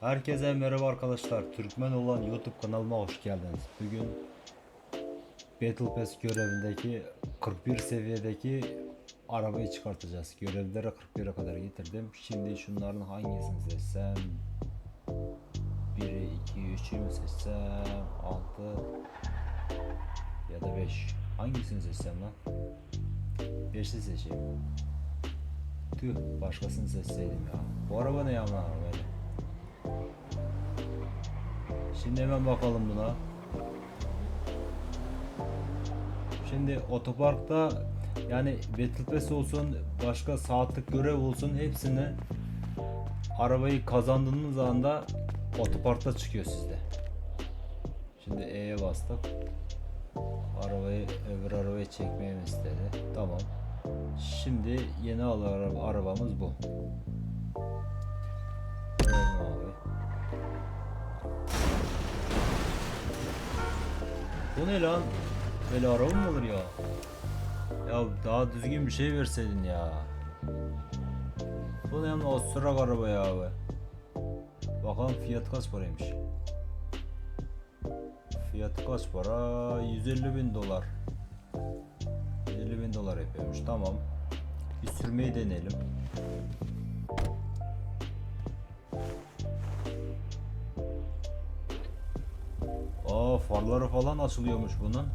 Herkese merhaba arkadaşlar. Türkmen olan YouTube kanalıma hoş geldiniz. Bugün Battle Pass görevindeki 41 seviyedeki arabayı çıkartacağız. Görevlere 41'e kadar getirdim. Şimdi şunların hangisini seçsem? 1'i, 2'yi, 3'ü mü seçsem? 6 ya da 5. Hangisini seçsem lan? 5'i seçeyim. Tüh, başkasını seçseydim ya. Bu araba ne ya lan arabayla? Şimdi hemen bakalım buna. Şimdi otoparkta yani Battle Pass olsun, başka saatlik görev olsun, hepsini arabayı kazandığınız anda otoparkta çıkıyor sizde. Şimdi E'ye bastık. Arabayı öbür arabaya çekmemi istedi. Tamam. Şimdi yeni arabamız bu. Görelim abi. Bu ne lan? Böyle araba mı olur ya? Ya daha düzgün bir şey verseydin ya. Bu ne lan, o sırak araba ya abi. Bakalım fiyat kaç paraymış. Fiyatı kaç para? 150 bin dolar. 150 bin dolar yapıyormuş. Tamam. Bir sürmeyi deneyelim. Aa, farları falan açılıyormuş bunun.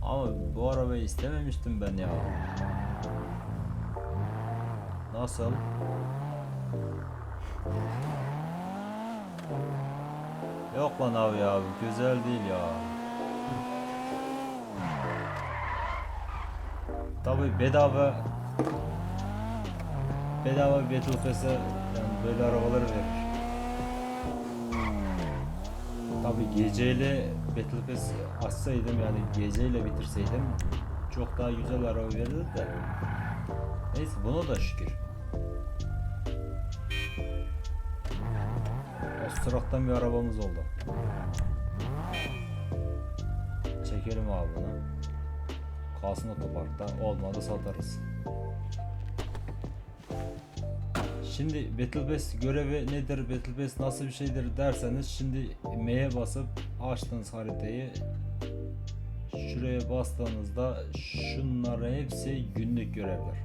Ama bu arabayı istememiştim ben ya. Nasıl? Yok lan abi ya, güzel değil ya. Tabii bedava Battle Pass'e yani böyle arabaları verir. Tabii geceyle Battle Pass açsaydım, yani geceyle bitirseydim çok daha güzel araba verirdi de. Neyse, buna da şükür. Ostrak'tan bir arabamız oldu. Çekelim abi bunu. Kalsın otoparkta, olmadı satarız. Şimdi Battle Pass görevi nedir, Battle Pass nasıl bir şeydir derseniz, şimdi M'ye basıp açtığınız haritayı, şuraya bastığınızda şunların hepsi günlük görevler.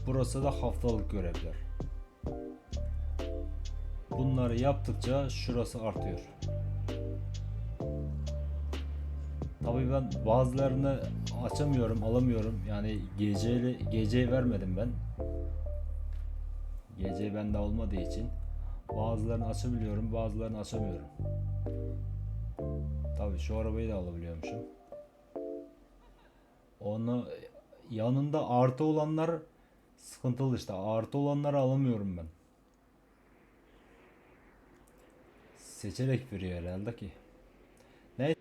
Burası da haftalık görevler. Bunları yaptıkça şurası artıyor. Tabii ben bazılarını açamıyorum, alamıyorum. Yani geceyi vermedim ben. Gece bende olmadığı için bazılarını açabiliyorum, bazılarını açamıyorum. Tabii şu arabayı da alabiliyormuşum. Onu yanında artı olanlar sıkıntılı işte. Artı olanları alamıyorum ben. Seçerek veriyor herhalde ki. Neyse.